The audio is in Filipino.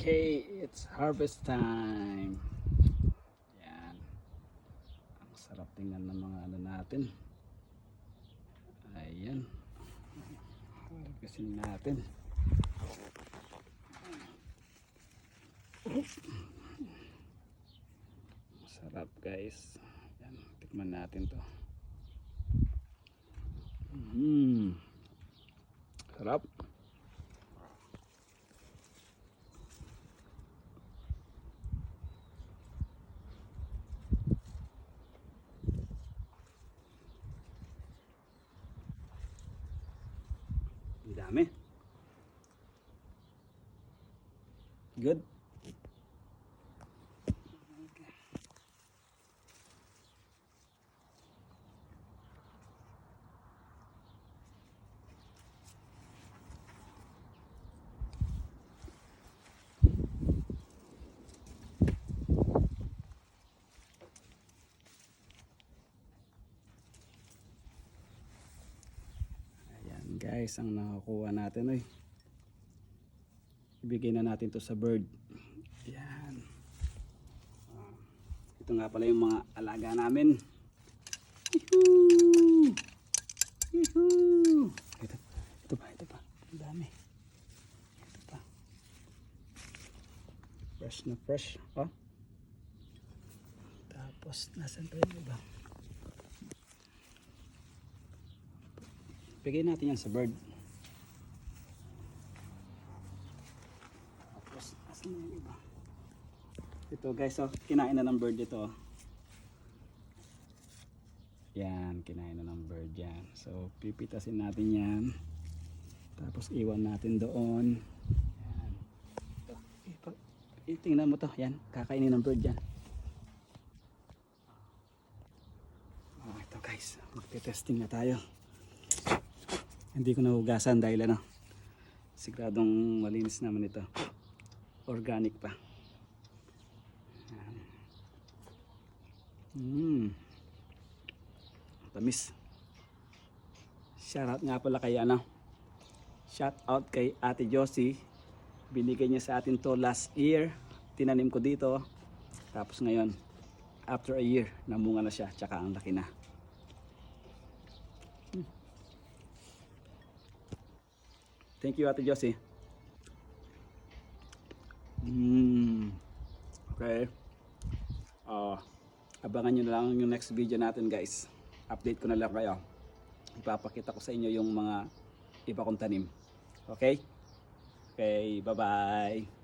Okay, it's harvest time. Yan. Ang sarap tingnan ng mga ano natin. Ayan. Harvestin natin. Sarap guys. Yan, tikman natin to. Sarap. Ang dami. Good. Guys, ang nakakuha natin ibigay na natin to sa bird. Yan. Ito nga pala yung mga alaga namin. Yuhuu! Yuhuu! Ito pa. Ang dami. Ito pa. Fresh na fresh. Oh. Tapos, nasan pa yung iba? Bigay natin yan sa bird. Tapos, asan na yung iba? Ito guys, kinain na ng bird ito. Yan, kinain na ng bird yan. So, pipitasin natin yan. Tapos, iwan natin doon. Yan. Ito, tingnan mo to. Yan, kakainin ng bird yan. Ito guys, magte-testing na tayo. Hindi ko nahugasan dahil siguradong malinis naman ito. Organic pa. Tamis. Shoutout nga pala kay Shoutout kay Ate Josie. Binigay niya sa atin to last year. Tinanim ko dito. Tapos ngayon, after a year, namunga na siya. Tsaka ang laki na. Thank you, Ate Josie. Okay. Abangan nyo na lang yung next video natin guys. Update ko na lang kayo. Ipapakita ko sa inyo yung mga iba kong tanim. Okay? Okay, bye-bye.